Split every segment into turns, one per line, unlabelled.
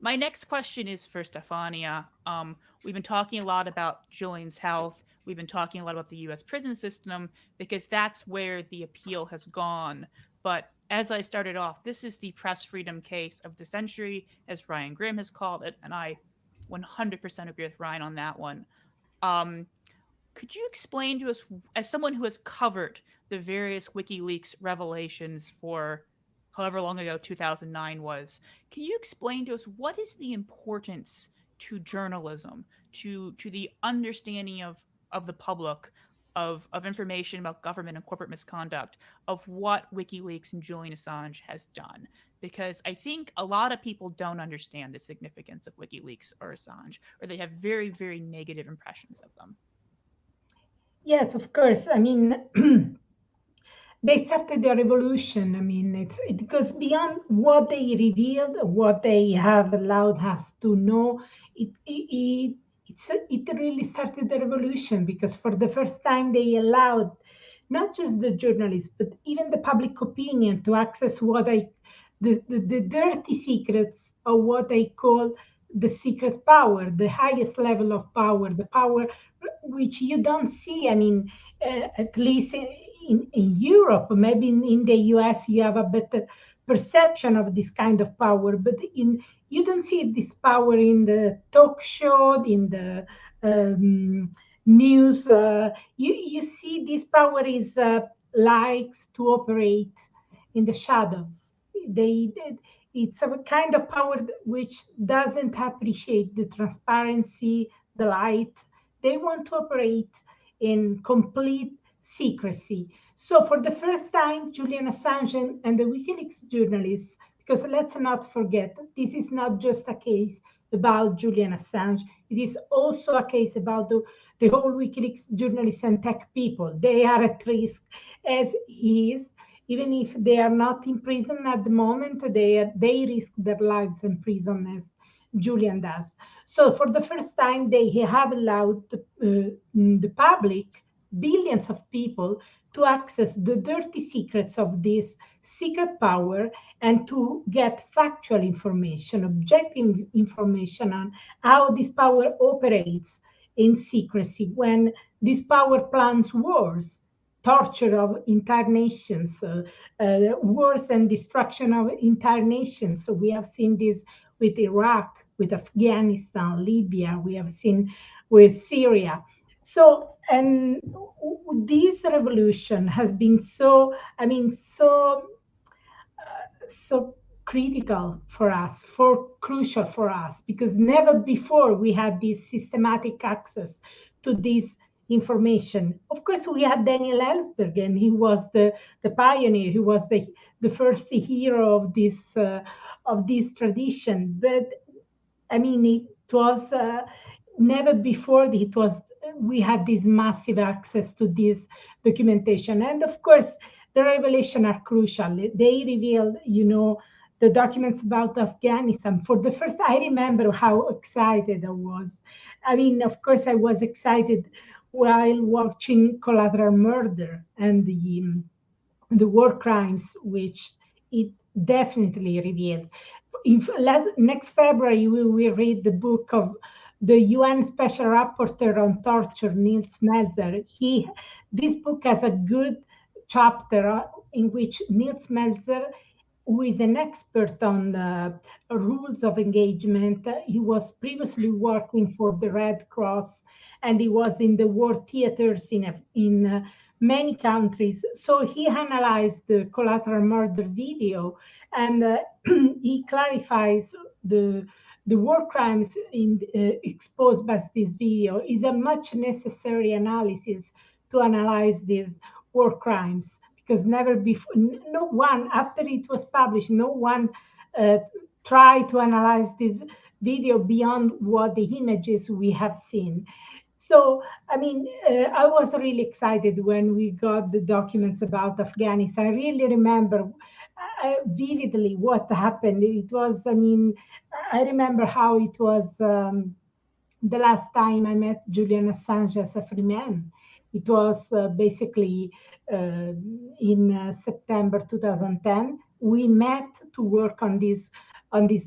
My next question is for Stefania. We've been talking a lot about Julian's health. We've been talking a lot about the U.S. prison system because that's where the appeal has gone. But as I started off, this is the press freedom case of the century, as Ryan Grimm has called it, and I 100% agree with Ryan on that one. Um, could you explain to us, as someone who has covered the various WikiLeaks revelations for however long ago 2009 was, can you explain to us what is the importance to journalism, to the understanding of the public of information about government and corporate misconduct, of what WikiLeaks and Julian Assange has done? Because I think a lot of people don't understand the significance of WikiLeaks or Assange, or they have very, very negative impressions of them.
Yes, of course. I mean, they started the revolution. I mean, it goes beyond what they revealed, what they have allowed us to know. It really started the revolution because for the first time they allowed not just the journalists but even the public opinion to access the dirty secrets of what I call the secret power, the highest level of power, the power which you don't see. I mean, at least in Europe, maybe in the US, you have a better perception of this kind of power, but you don't see this power in the talk show, in the news. You see this power is likes to operate in the shadows. It's a kind of power which doesn't appreciate the transparency, the light. They want to operate in complete secrecy. So, for the first time, Julian Assange and the WikiLeaks journalists, because let's not forget, this is not just a case about Julian Assange, it is also a case about the whole WikiLeaks journalists and tech people. They are at risk as he is. Even if they are not in prison at the moment, they risk their lives in prison as Julian does. So for the first time, they have allowed the public, billions of people, to access the dirty secrets of this secret power and to get factual information, objective information on how this power operates in secrecy when this power plans wars, torture of entire nations, wars and destruction of entire nations. So we have seen this with Iraq, with Afghanistan, Libya, we have seen with Syria. So, and this revolution has been so, I mean, so critical for us, for crucial for us, because never before we had this systematic access to this information. Of course, we had Daniel Ellsberg, and he was the pioneer. He was the first hero of this tradition. But I mean, it was never before it was we had this massive access to this documentation, and of course, the revelation are crucial. They revealed, the documents about Afghanistan. For the first, I remember how excited I was. I mean, of course, I was excited while watching Collateral Murder and the war crimes, which it definitely revealed. Next February, we will read the book of the UN Special Rapporteur on Torture, Nils Melzer. This book has a good chapter in which Nils Melzer, who is an expert on the rules of engagement, he was previously working for the Red Cross, and he was in the war theaters in many countries. So he analyzed the collateral murder video, and he clarifies the the war crimes exposed by this video is a much necessary analysis to analyze these war crimes, because never before, no one, after it was published, no one uh, tried to analyze this video beyond what the images we have seen. So, I mean, I was really excited when we got the documents about Afghanistan. I really remember vividly what happened. It was, I mean, I remember how it was the last time I met Julian Assange as a free man. It was basically in September 2010. We met to work on these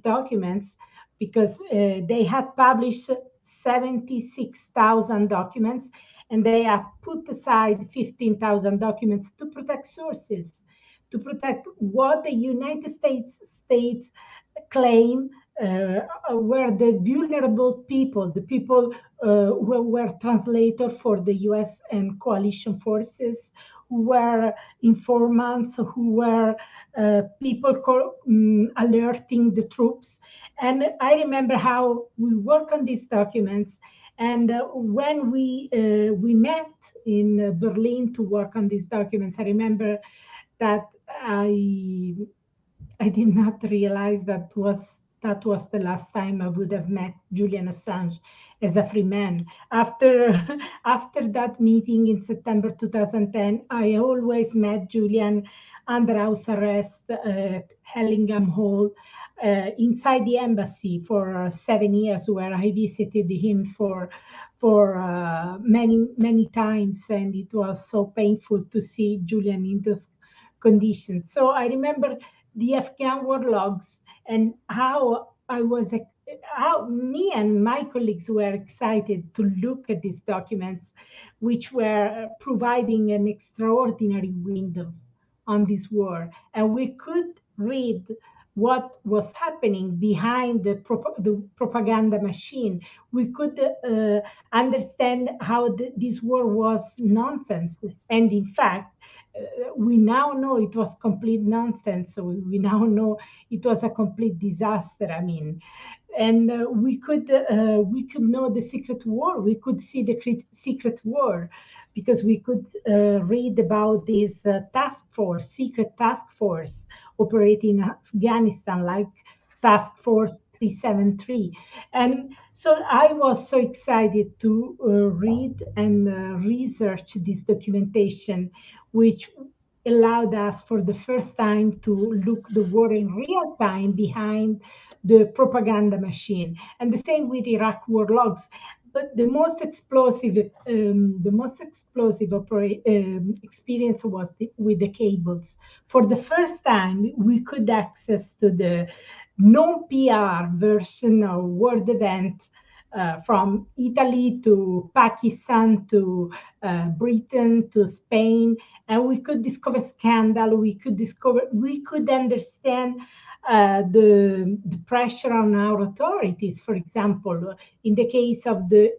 documents. because they had published 76,000 documents, and they have put aside 15,000 documents to protect sources, to protect what the United States claim were the vulnerable people, the people who were translator for the US and coalition forces, who were informants, who were people alerting the troops. And I remember how we work on these documents. And when we met in Berlin to work on these documents, I remember that I did not realize that was the last time I would have met Julian Assange as a free man. After after that meeting in September 2010, I always met Julian under house arrest at Hellingham Hall inside the embassy for 7 years, where I visited him for many times, and it was so painful to see Julian in those conditions. So I remember the Afghan war logs and how me and my colleagues were excited to look at these documents, which were providing an extraordinary window on this war. And we could read what was happening behind the propaganda machine. We could understand how this war was nonsense. And in fact, we now know it was complete nonsense. So we now know it was a complete disaster. I mean, and we could know the secret war. We could see the secret war because we could read about this secret task force operating in Afghanistan, like Task Force 373. And so I was so excited to read and research this documentation, which allowed us for the first time to look the war in real time behind the propaganda machine. And the same with Iraq war logs. But the most explosive experience was with the cables. For the first time, we could access to the non-PR version of world event from Italy to Pakistan to Britain to Spain, and we could discover scandal. We could understand the pressure on our authorities. For example, in the case of the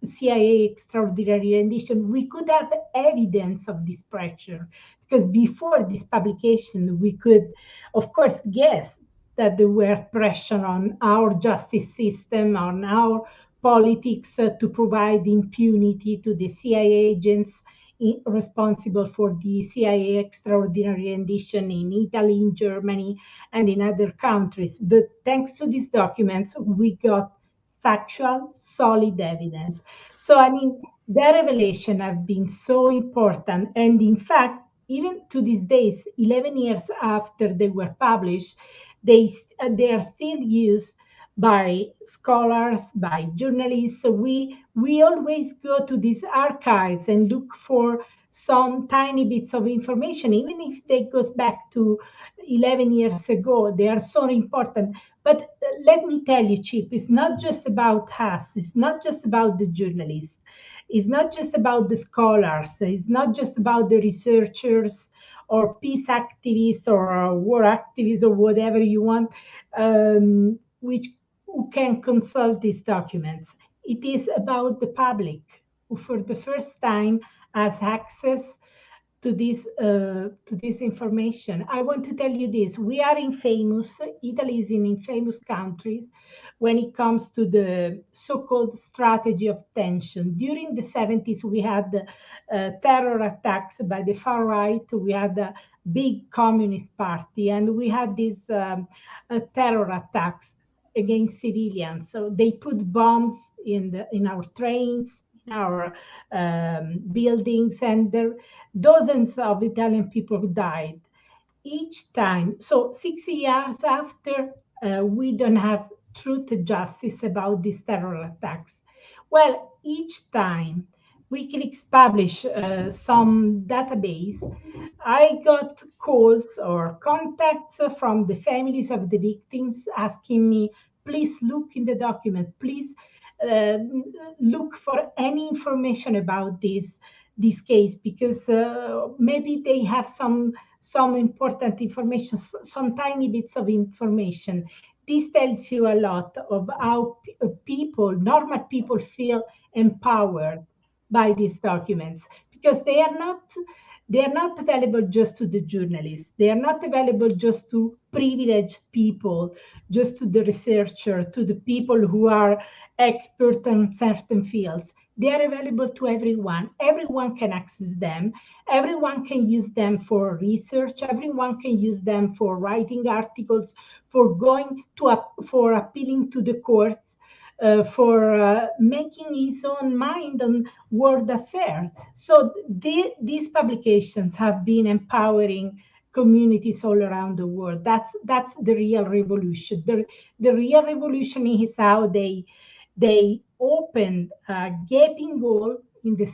CIA extraordinary rendition, we could have evidence of this pressure, because before this publication, we could, of course, guess that there were pressure on our justice system, on our politics to provide impunity to the CIA agents responsible for the CIA extraordinary rendition in Italy, in Germany, and in other countries. But thanks to these documents, we got factual, solid evidence. So, I mean, their revelation have been so important. And in fact, even to these days, 11 years after they were published, they are still used by scholars, by journalists. So we always go to these archives and look for some tiny bits of information, even if they goes back to 11 years ago. They are so important. But let me tell you, Chip, it's not just about us. It's not just about the journalists. It's not just about the scholars. It's not just about the researchers or peace activists or war activists or whatever you want, which who can consult these documents. It is about the public who, for the first time, has access to this information. I want to tell you this: we are infamous. Italy is in infamous countries when it comes to the so-called strategy of tension. During the 70s, we had terror attacks by the far right. We had a big communist party, and we had these terror attacks against civilians. So they put bombs in our trains, in our buildings, and dozens of Italian people died each time. So 60 years after, we don't have truth and justice about these terror attacks. Well, each time Wikileaks publish some database, I got calls or contacts from the families of the victims asking me please look in the document, please uh, look for any information about this case, because maybe they have some important information, some tiny bits of information. This tells you a lot of how people, normal people, feel empowered by these documents, because they are not available just to the journalists. They are not available just to privileged people, just to the researcher, to the people who are expert on certain fields. They are available to everyone. Everyone can access them. Everyone can use them for research. Everyone can use them for writing articles, for going to for appealing to the courts, for making his own mind on world affairs. So these publications have been empowering communities all around the world. That's the real revolution. The real revolution is how they opened a gaping hole in the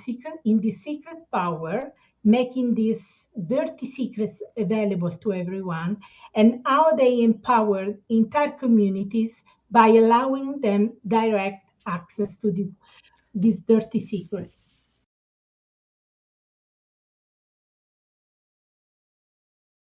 secret power, making these dirty secrets available to everyone, and how they empowered entire communities by allowing them direct access to these dirty secrets.